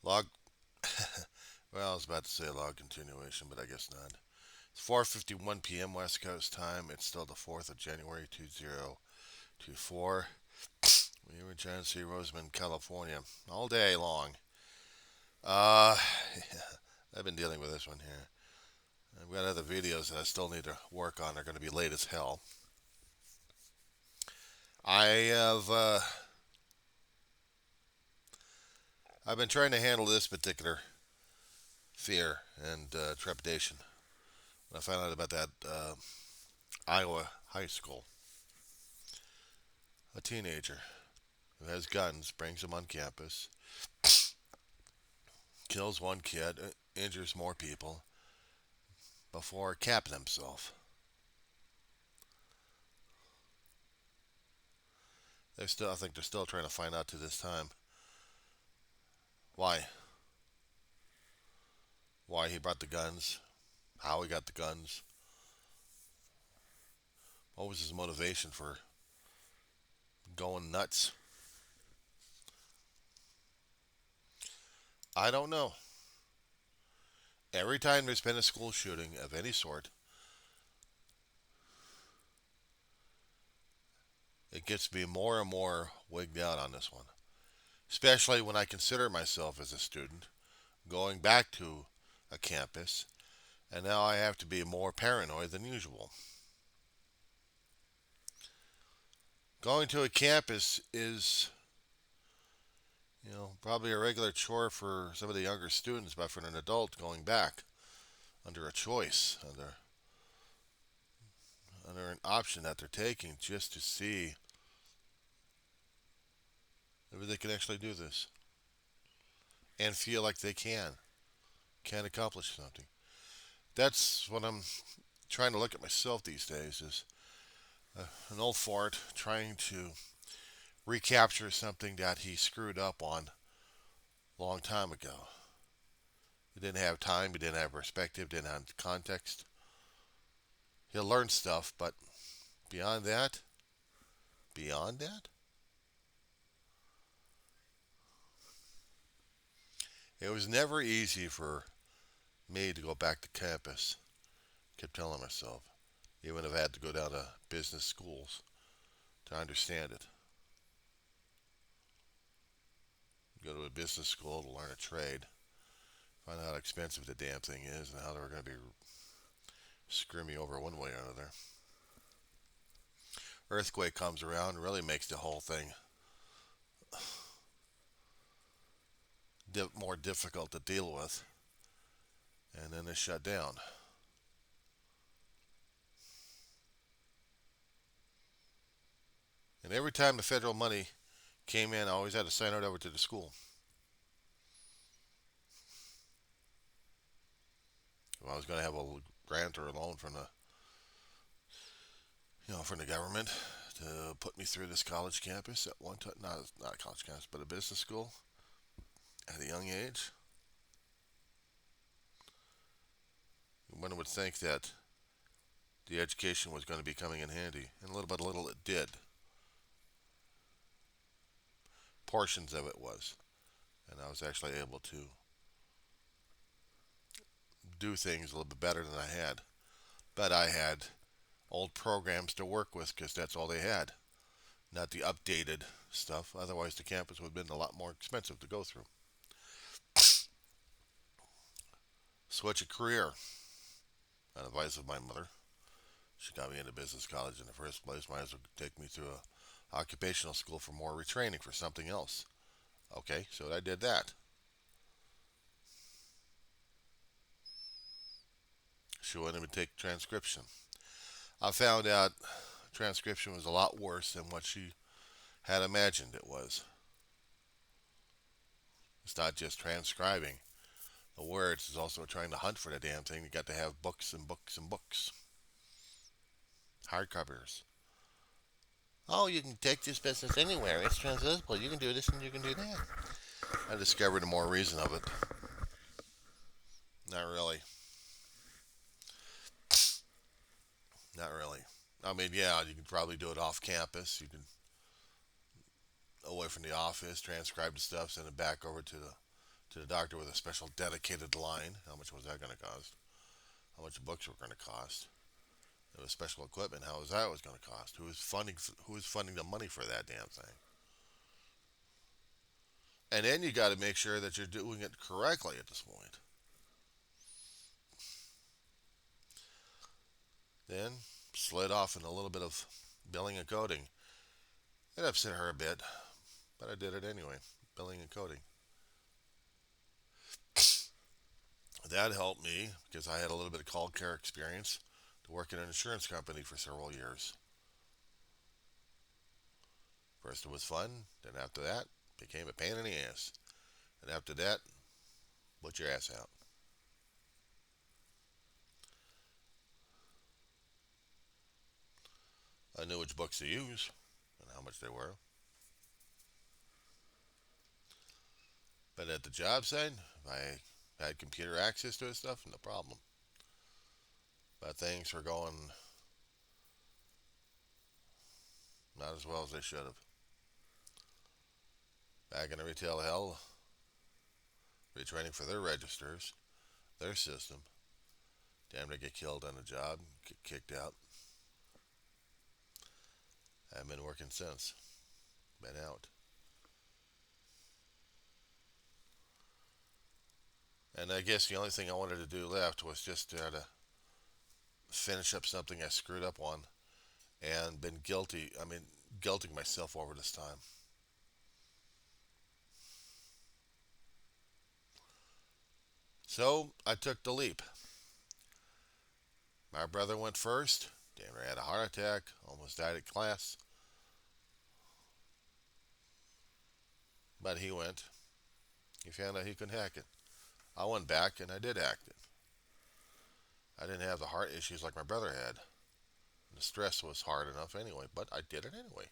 Log. Well, I was about to say log continuation, but I guess not. It's 4:51 p.m. West Coast time. It's still the 4th of January 2024. We were in Genesee, Roseman, California, all day long. Uh, I've been dealing with this one here. I've got other videos that I still need to work on. They're going to be late as hell. I have I've been trying to handle this particular fear and trepidation. When I found out about that Iowa high school, a teenager who has guns brings them on campus, kills one kid, injures more people before capping himself. I think they're still trying to find out to this time why, why he brought the guns, how he got the guns, what was his motivation for going nuts. I don't know. Every time there's been a school shooting of any sort, it gets me more and more wigged out on this one. Especially when I consider myself as a student going back to a campus, and now I have to be more paranoid than usual. Going to a campus is, probably a regular chore for some of the younger students, but for an adult going back under a choice, under an option that they're taking just to see if they can actually do this and feel like they can accomplish something. That's what I'm trying to look at myself these days is an old fart trying to recapture something that he screwed up on a long time ago. He didn't have time, he didn't have perspective, didn't have context. He'll learn stuff, but beyond that, beyond that, it was never easy for me to go back to campus. Kept telling myself, even if I had to go down to business schools to understand it. Go to a business school to learn a trade, find out how expensive the damn thing is and how they're going to be screw me over one way or another. Earthquake comes around and really makes the whole thing more difficult to deal with, and then it's shut down. And every time the federal money came in, I always had to sign it over to the school. If I was going to have a grant or a loan from the government to put me through this college campus at one time, not a college campus, but a business school at a young age. One would think that the education was going to be coming in handy, and little by little it did. Portions of it was, and I was actually able to do things a little bit better than I had. But I had old programs to work with because that's all they had, not the updated stuff. Otherwise, the campus would have been a lot more expensive to go through. Switch a career, on advice of my mother. She got me into business college in the first place. Might as well take me through a occupational school for more retraining for something else. Okay, so I did that. She wanted me to take transcription. I found out transcription was a lot worse than what she had imagined it was. It's not just transcribing the words, it's also trying to hunt for the damn thing. You got to have books and books and books. Hardcovers. Oh, you can take this business anywhere. It's translatable. You can do this and you can do that. I discovered more reason of it. Not really. Not really. I mean, yeah, you can probably do it off campus. You can away from the office, transcribe the stuff, send it back over to the to the doctor with a special dedicated line. How much was that going to cost? How much books were going to cost? There was special equipment. How was that was going to cost? Who was funding the money for that damn thing? And then you got to make sure that you're doing it correctly at this point. Then slid off in a little bit of billing and coding. It upset her a bit, but I did it anyway. Billing and coding. That helped me because I had a little bit of call care experience to work in an insurance company for several years. First it was fun, then after that, became a pain in the ass. And after that, put your ass out. I knew which books to use and how much they were. But at the job site, if I had computer access to this stuff, no problem. But things were going not as well as they should have. Back in the retail hell, retraining for their registers, their system. Damn to get killed on the job, get kicked out. I haven't been working since. Been out. And I guess the only thing I wanted to do left was just try to finish up something I screwed up on and been guilty. I mean, guilting myself over this time. So I took the leap. My brother went first. Damn near had a heart attack. Almost died at class. But he went. He found out he couldn't hack it. I went back and I did hack it. I didn't have the heart issues like my brother had. The stress was hard enough anyway, but I did it anyway.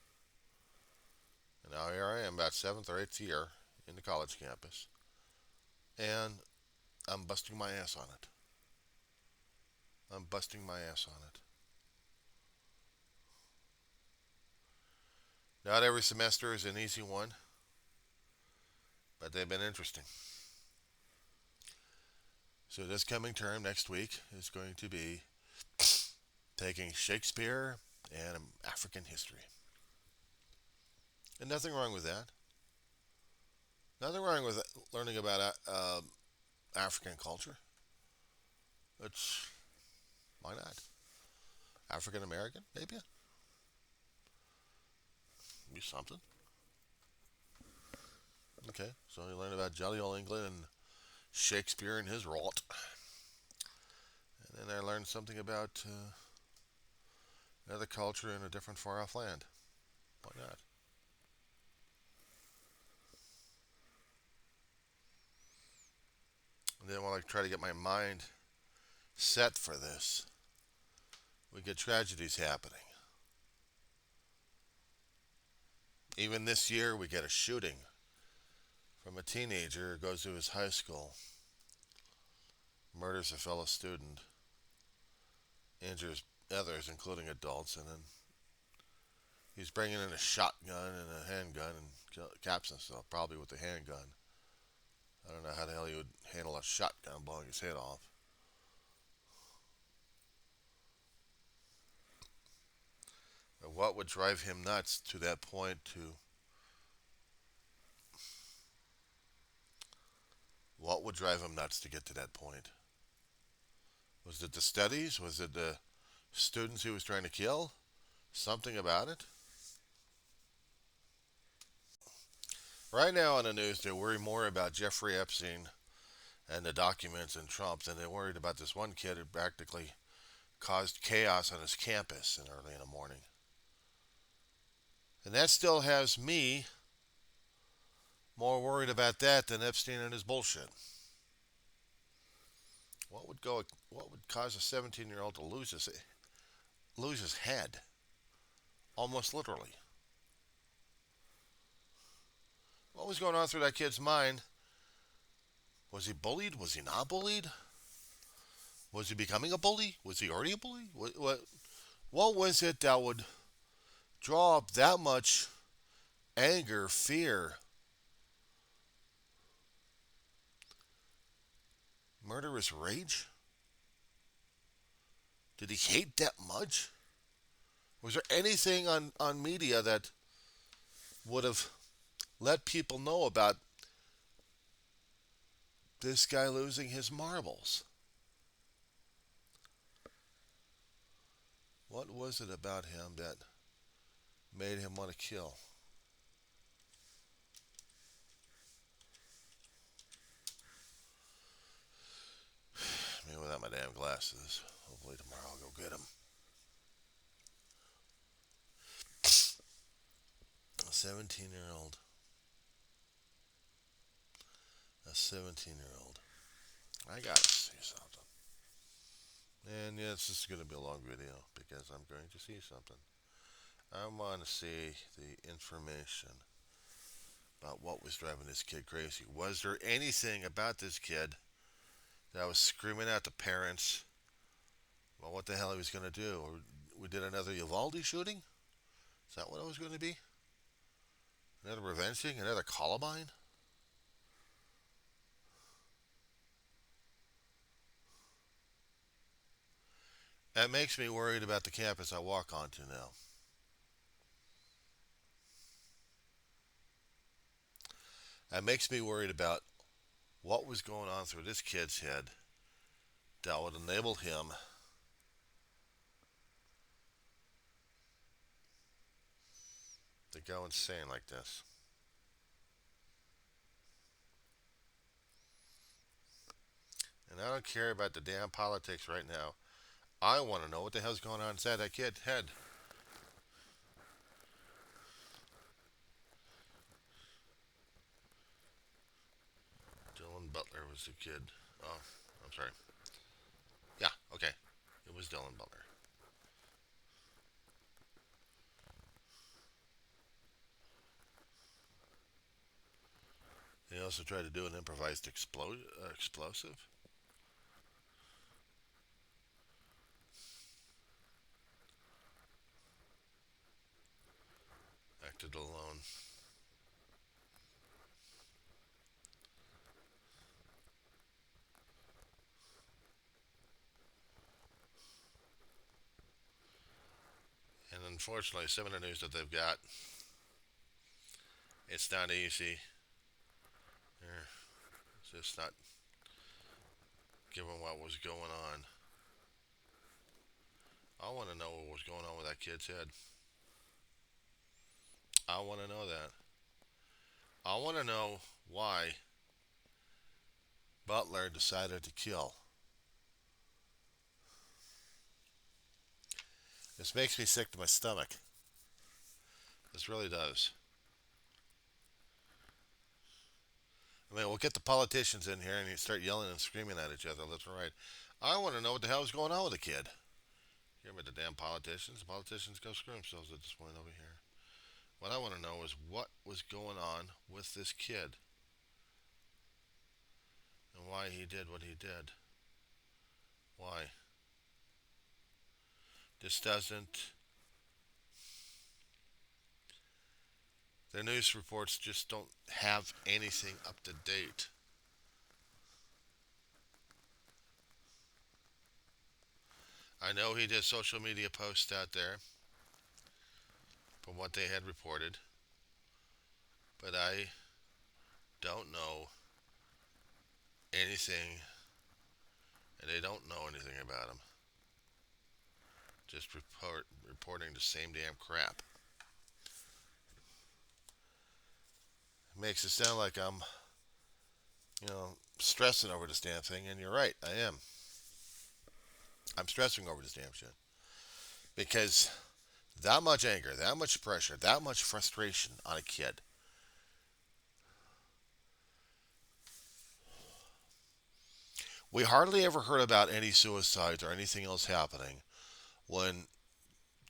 And now here I am, about 7th or 8th year in the college campus. And I'm busting my ass on it. I'm busting my ass on it. Not every semester is an easy one, but they've been interesting. So this coming term next week is going to be taking Shakespeare and African history. And nothing wrong with that. Nothing wrong with learning about African culture. It's why not? African American, maybe. Be something. Okay, so you learn about jolly old England and Shakespeare and his rot. And then I learned something about another culture in a different far off land. Why not? And then while I try to get my mind set for this, we get tragedies happening. Even this year, we get a shooting from a teenager who goes to his high school, murders a fellow student, injures others, including adults, and then he's bringing in a shotgun and a handgun and caps himself, probably with a handgun. I don't know how the hell he would handle a shotgun blowing his head off. But what would drive him nuts to that point to what would drive him nuts to get to that point? Was it the studies? Was it the students he was trying to kill? Something about it? Right now on the news, they worry more about Jeffrey Epstein and the documents and Trump than they're worried about this one kid who practically caused chaos on his campus and early in the morning. And that still has me more worried about that than Epstein and his bullshit. What would cause a 17-year-old to lose his head? Almost literally. What was going on through that kid's mind? Was he bullied? Was he not bullied? Was he becoming a bully? Was he already a bully? What was it that would draw up that much anger, fear, murderous rage? Did he hate that much? Was there anything on media that would have let people know about this guy losing his marbles? What was it about him that made him want to kill? Maybe without my damn glasses. Hopefully tomorrow I'll go get them. A 17-year-old. A 17-year-old. I gotta see something. And yes, this is going to be a long video because I'm going to see something. I want to see the information about what was driving this kid crazy. Was there anything about this kid that was screaming at the parents about what the hell he was going to do? Or we did another Uvalde shooting? Is that what it was going to be? Another revenge thing? Another Columbine? That makes me worried about the campus I walk onto now. That makes me worried about what was going on through this kid's head that would enable him to go insane like this. And I don't care about the damn politics right now. I want to know what the hell's going on inside that kid's head. Dylan Butler was the kid. Oh, I'm sorry. Yeah, okay. It was Dylan Butler. He also tried to do an improvised explosive. Acted alone. And unfortunately, some of the news that they've got, it's not easy. It's just not given what was going on. I want to know what was going on with that kid's head. I want to know that. I want to know why Butler decided to kill. This makes me sick to my stomach. This really does. I mean, we'll get the politicians in here and you start yelling and screaming at each other left and right. I want to know what the hell is going on with the kid. Hear about the damn politicians? The politicians go screw themselves at this point over here. What I want to know is what was going on with this kid and why he did what he did. Why? This doesn't. The news reports just don't have anything up to date. I know he did social media posts out there from what they had reported, but I don't know anything, and they don't know anything about him. Just reporting the same damn crap. It makes it sound like I'm, stressing over this damn thing, and you're right, I am. I'm stressing over this damn shit. Because that much anger, that much pressure, that much frustration on a kid. We hardly ever heard about any suicides or anything else happening when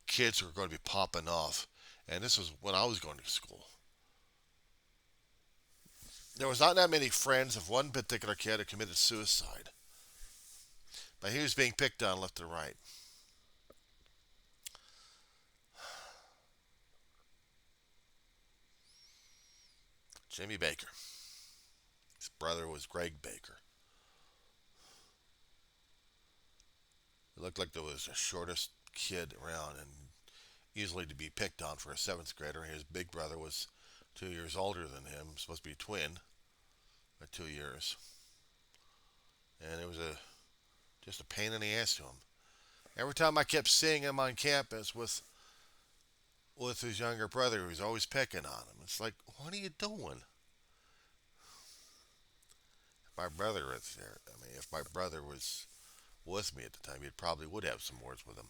kids were going to be popping off. And this was when I was going to school. There was not that many friends of one particular kid who committed suicide. But he was being picked on left and right. Jimmy Baker. His brother was Greg Baker. looked like there was the shortest kid around and easily to be picked on for a seventh grader. His big brother was 2 years older than him, supposed to be a twin by 2 years, and it was a just a pain in the ass to him. Every time I kept seeing him on campus with his younger brother, he was always picking on him. It's like, what are you doing? If my brother was there, I mean, if my brother was with me at the time, he probably would have some words with him.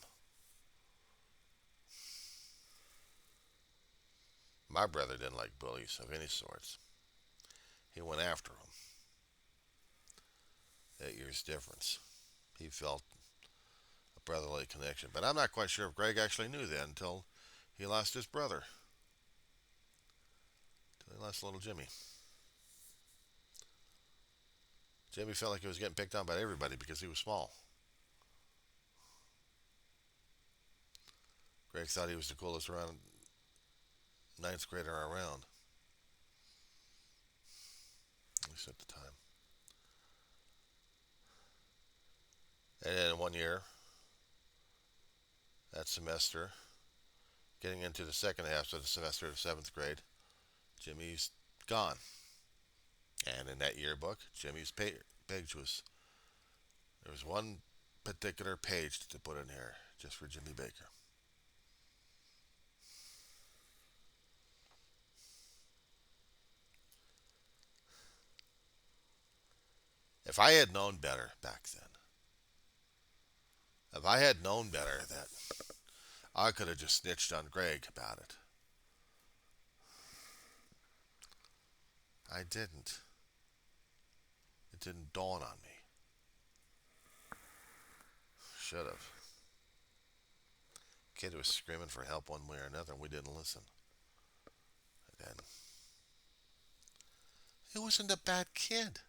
My brother didn't like bullies of any sorts. He went after them. 8 years difference. He felt a brotherly connection. But I'm not quite sure if Greg actually knew that until he lost his brother. Until he lost little Jimmy. Jimmy felt like he was getting picked on by everybody because he was small. Greg thought he was the coolest around ninth grader around. At least at the time. And then 1 year, that semester, getting into the second half of the semester of seventh grade, Jimmy's gone. And in that yearbook, Jimmy's page was, there was one particular page to put in here just for Jimmy Baker. If I had known better back then, if I had known better that I could have just snitched on Greg about it. I didn't. It didn't dawn on me. Should have. Kid was screaming for help one way or another, and we didn't listen. And then, he wasn't a bad kid.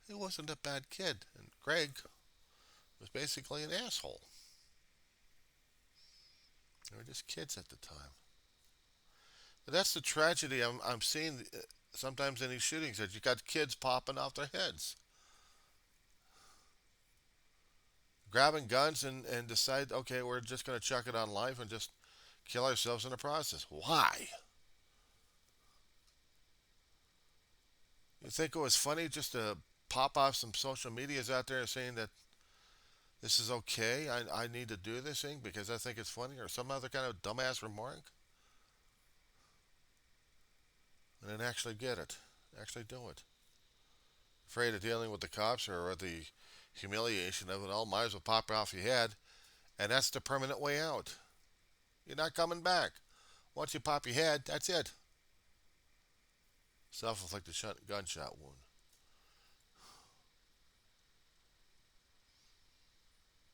He wasn't a bad kid. And Greg was basically an asshole. They were just kids at the time. But that's the tragedy I'm seeing sometimes in these shootings, that you got kids popping off their heads, grabbing guns and decide, okay, we're just going to chuck it on life and just kill ourselves in the process. Why? You think it was funny just to pop off some social medias out there saying that this is okay, I need to do this thing because I think it's funny, or some other kind of dumbass remark? And then actually get it. Actually do it. Afraid of dealing with the cops or the humiliation of it all, might as well pop it off your head. And that's the permanent way out. You're not coming back. Once you pop your head, that's it. Self-inflicted gunshot wound.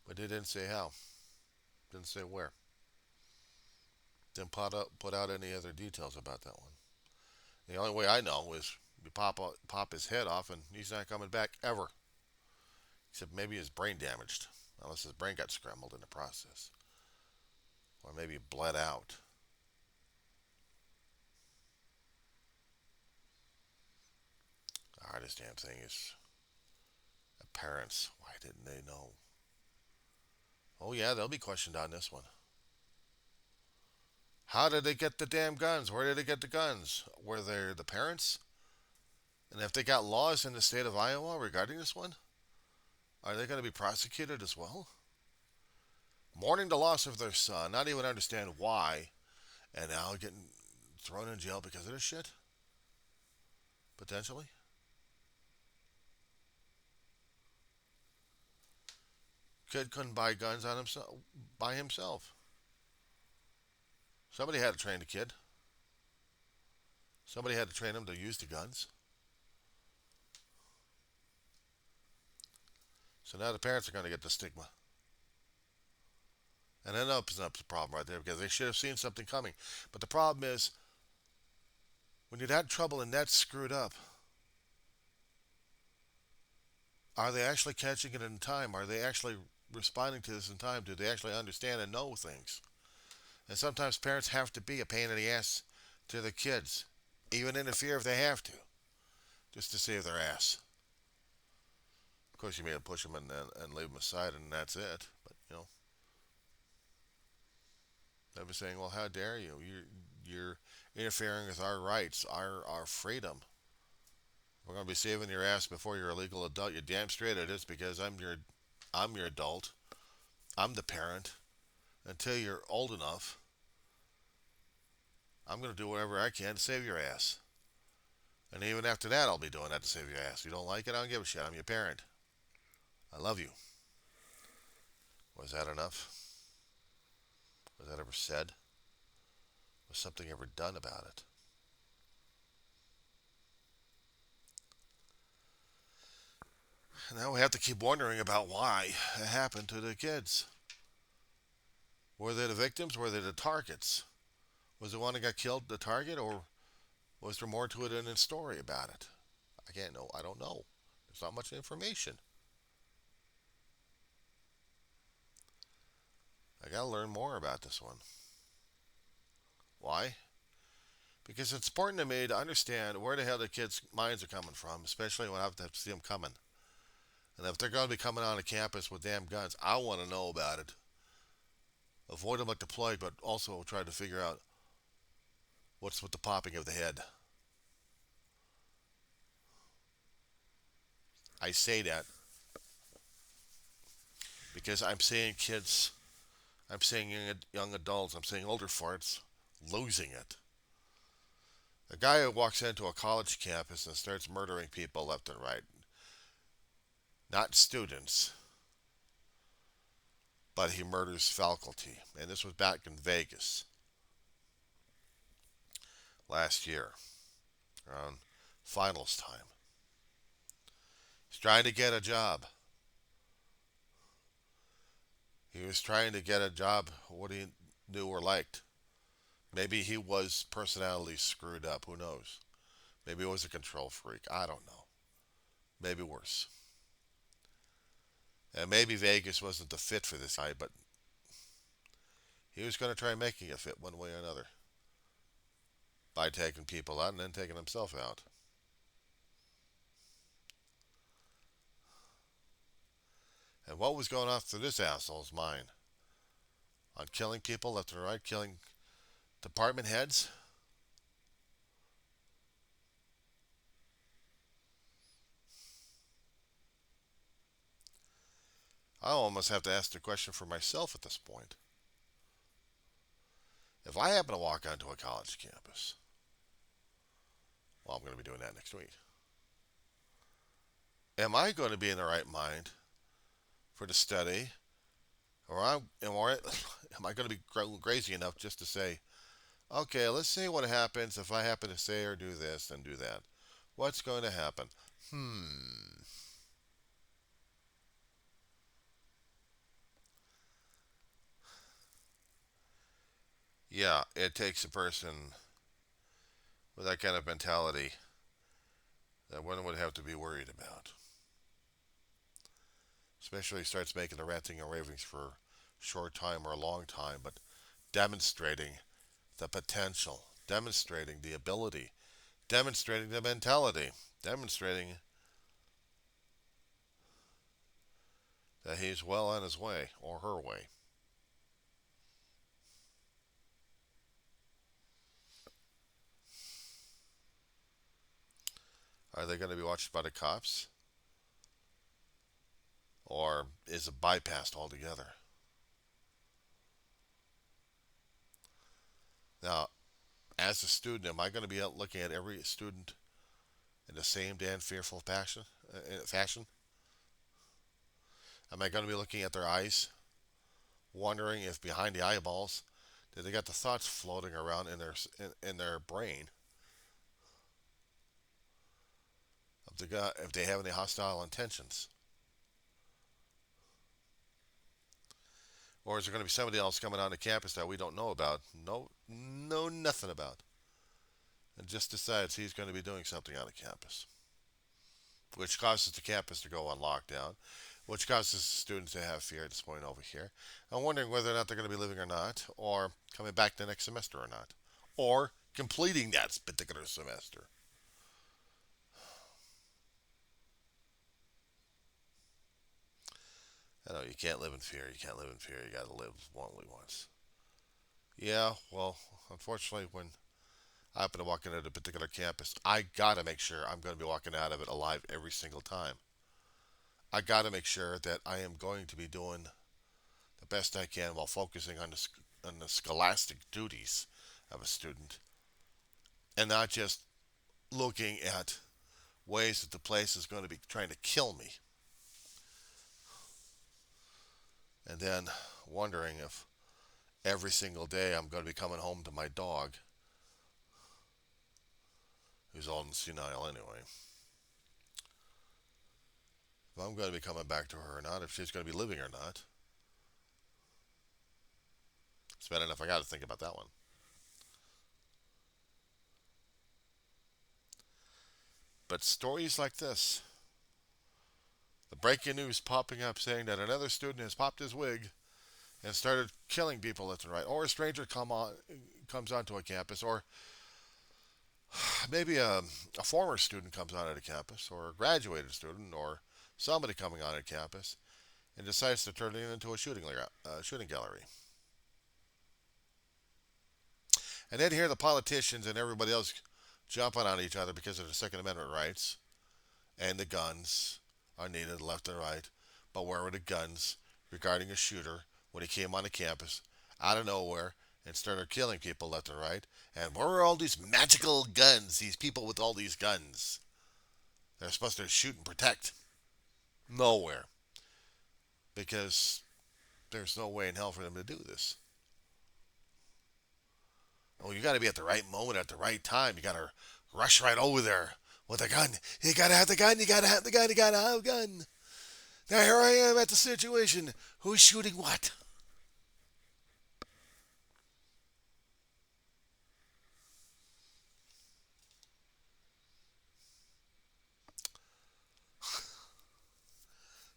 But they didn't say how. Didn't say where. Didn't put out any other details about that one. The only way I know is you pop his head off and he's not coming back ever. Except maybe his brain damaged. Unless his brain got scrambled in the process. Or maybe bled out. The hardest damn thing is the parents. Why didn't they know? Oh yeah, they'll be questioned on this one. How did they get the damn guns? Where did they get the guns? Were they the parents? And if they got laws in the state of Iowa regarding this one, are they going to be prosecuted as well? Mourning the loss of their son, not even understand why, and now getting thrown in jail because of this shit? Potentially? Kid couldn't buy guns on himself by himself. Somebody had to train the kid. Somebody had to train him to use the guns. So now the parents are going to get the stigma. And that opens up the problem right there because they should have seen something coming. But the problem is, when you're that trouble and that screwed up, are they actually catching it in time? Are they actually responding to this in time? Do they actually understand and know things? And sometimes parents have to be a pain in the ass to the kids, even interfere if they have to, just to save their ass. Of course, you may push them and leave them aside, and that's it. But they'll be saying, "Well, how dare you? You're interfering with our rights, our freedom. We're going to be saving your ass before you're a legal adult. You're damn straight it is because I'm your adult. I'm the parent. Until you're old enough, I'm going to do whatever I can to save your ass. And even after that, I'll be doing that to save your ass. If you don't like it, I don't give a shit. I'm your parent. I love you." Was that enough? Was that ever said? Was something ever done about it? And now we have to keep wondering about why it happened to the kids. Were they the victims? Were they the targets? Was the one that got killed the target, or was there more to it in the story about it? I can't know. I don't know. There's not much information. I gotta learn more about this one. Why? Because it's important to me to understand where the hell the kids' minds are coming from, especially when I have to see them coming. And if they're going to be coming on the campus with damn guns, I want to know about it. Avoid them like the plague, but also try to figure out what's with the popping of the head. I say that because I'm seeing kids, I'm seeing young adults, I'm seeing older farts losing it. A guy who walks into a college campus and starts murdering people left and right, not students, but he murders faculty. And this was back in Vegas last year, around finals time. He's trying to get a job. He was trying to get a job what he knew or liked. Maybe he was personality screwed up. Who knows? Maybe he was a control freak. I don't know. Maybe worse. And maybe Vegas wasn't the fit for this guy, but he was going to try making it fit one way or another by taking people out and then taking himself out. And what was going off through this asshole's mind? On killing people left and right, killing department heads? I almost have to ask the question for myself at this point. If I happen to walk onto a college campus, well, I'm going to be doing that next week. Am I going to be in the right mind for the study, or am I going to be crazy enough just to say, okay, let's see what happens if I happen to say or do this and do that? What's going to happen? Hmm. Yeah, it takes a person with that kind of mentality that one would have to be worried about. Especially if he starts making the ranting and ravings for a short time or a long time, but demonstrating the potential, demonstrating the ability, demonstrating the mentality, demonstrating that he's well on his way or her way. Are they going to be watched by the cops? Or is it bypassed altogether? Now, as a student, am I going to be out looking at every student in the same damn fearful fashion? Am I going to be looking at their eyes, wondering if behind the eyeballs, did they got the thoughts floating around in their brain if they have any hostile intentions? Or is there going to be somebody else coming on the campus that we don't know about? No, know nothing about. And just decides he's going to be doing something on the campus, which causes the campus to go on lockdown, which causes students to have fear at this point over here. I'm wondering whether or not they're going to be living or not, or coming back the next semester or not, or completing that particular semester. I know you can't live in fear. You can't live in fear. You got to live only once. Yeah, well, unfortunately, when I happen to walk into a particular campus, I got to make sure I'm going to be walking out of it alive every single time. I got to make sure that I am going to be doing the best I can while focusing on the scholastic duties of a student and not just looking at ways that the place is going to be trying to kill me and then wondering if every single day I'm going to be coming home to my dog, who's old and senile anyway. If I'm going to be coming back to her or not, if she's going to be living or not. It's bad enough I got to think about that one. But stories like this, the breaking news popping up saying that another student has popped his wig and started killing people left and right, or a stranger comes onto a campus, or maybe a former student comes onto the campus, or a graduated student, or somebody coming onto campus and decides to turn it into a shooting gallery. And then hear the politicians and everybody else jumping on each other because of the Second Amendment rights, and the guns are needed left and right. But where were the guns regarding a shooter when he came on the campus out of nowhere and started killing people left and right? And where were all these magical guns, these people with all these guns? They're supposed to shoot and protect. Nowhere. Because there's no way in hell for them to do this. Oh, you got to be at the right moment at the right time. You got to rush right over there with a gun. You got to have the gun. You got to have the gun. You got to have a gun. Now here I am at the situation. Who's shooting what?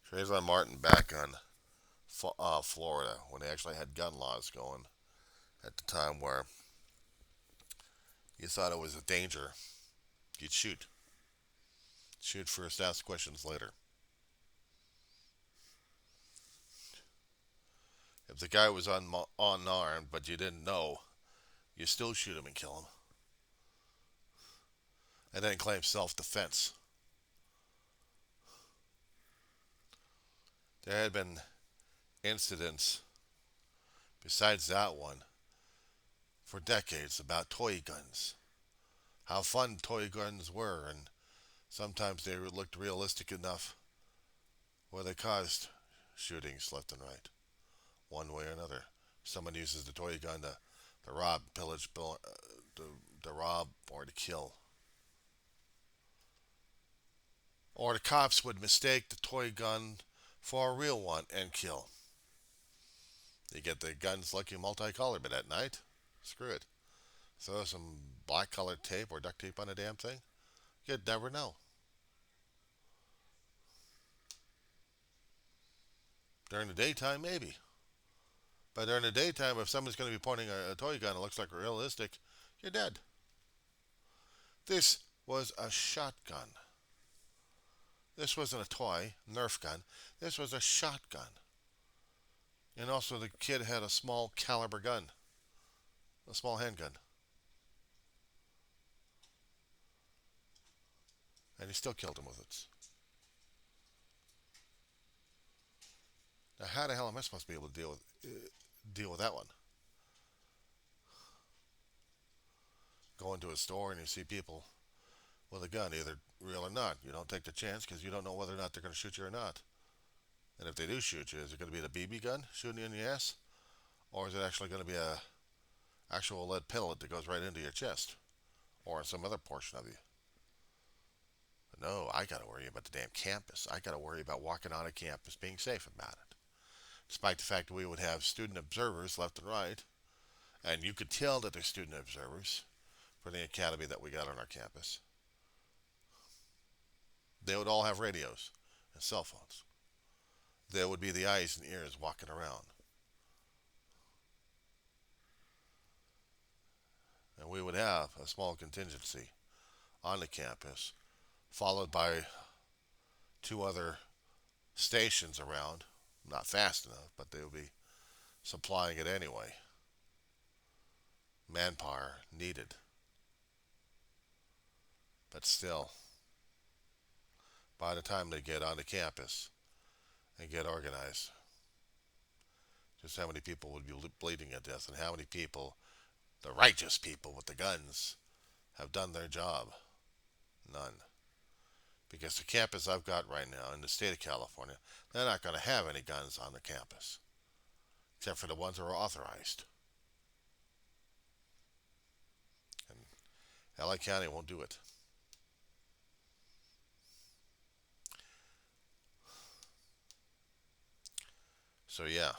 Trayvon Martin back on Florida when they actually had gun laws going at the time where you thought it was a danger. You'd shoot. Shoot first, ask questions later. If the guy was unarmed but you didn't know, you still shoot him and kill him. And then claim self-defense. There had been incidents besides that one for decades about toy guns. How fun toy guns were, and sometimes they looked realistic enough where they caused shootings left and right, one way or another. Someone uses the toy gun to rob, pillage, to rob, or to kill. Or the cops would mistake the toy gun for a real one and kill. You get the guns looking multicolored, but at night, screw it. Throw some black colored tape or duct tape on a damn thing. You'd never know. During the daytime, maybe. But during the daytime, if someone's going to be pointing a toy gun that looks like realistic, you're dead. This was a shotgun. This wasn't a toy, Nerf gun. This was a shotgun. And also, the kid had a small caliber gun, a small handgun. And he still killed him with it. Now, how the hell am I supposed to be able to deal with that one? Go into a store and you see people with a gun, either real or not. You don't take the chance because you don't know whether or not they're going to shoot you or not. And if they do shoot you, is it going to be the BB gun shooting you in the ass, or is it actually going to be a actual lead pellet that goes right into your chest or in some other portion of you? But no, I got to worry about the damn campus. I got to worry about walking on a campus, being safe about it. Despite the fact that we would have student observers left and right, and you could tell that they're student observers for the academy that we got on our campus. They would all have radios and cell phones. There would be the eyes and ears walking around. And we would have a small contingency on the campus, followed by two other stations around Not fast enough, but they will be supplying it anyway. Manpower needed. But still, by the time they get onto campus and get organized, just how many people would be bleeding to death, and how many people, the righteous people with the guns, have done their job? None. Because the campus I've got right now in the state of California, they're not going to have any guns on the campus, except for the ones that are authorized. And LA County won't do it. So yeah,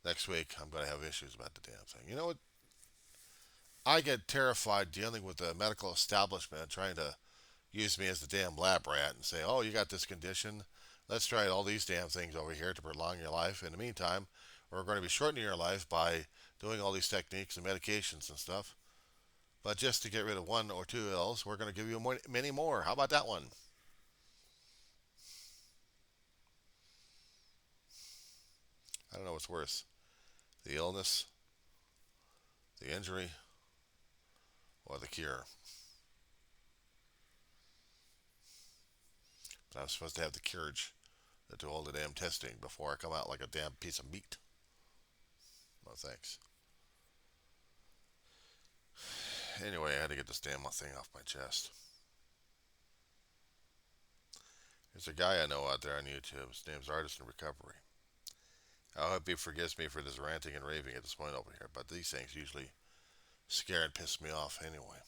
next week I'm going to have issues about the damn thing. You know what? I get terrified dealing with the medical establishment trying to use me as the damn lab rat and say, oh, you got this condition. Let's try all these damn things over here to prolong your life. In the meantime, we're going to be shortening your life by doing all these techniques and medications and stuff. But just to get rid of one or two ills, we're going to give you many more. How about that one? I don't know what's worse, the illness, the injury, or the cure. But I'm supposed to have the courage to do all the damn testing before I come out like a damn piece of meat. No thanks. Anyway, I had to get this damn thing off my chest. There's a guy I know out there on YouTube. His name's Artist in Recovery. I hope he forgives me for this ranting and raving at this point over here, but these things usually scare and piss me off anyway.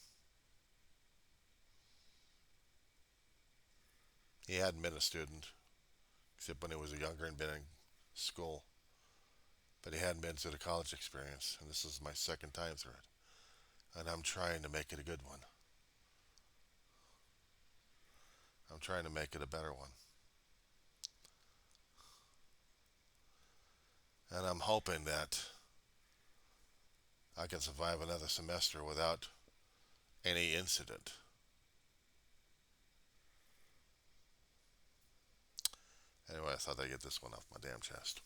He hadn't been a student, except when he was younger and been in school. But he hadn't been through the college experience, and this is my second time through it. And I'm trying to make it a good one. I'm trying to make it a better one. And I'm hoping that I can survive another semester without any incident. Anyway, I thought I'd get this one off my damn chest.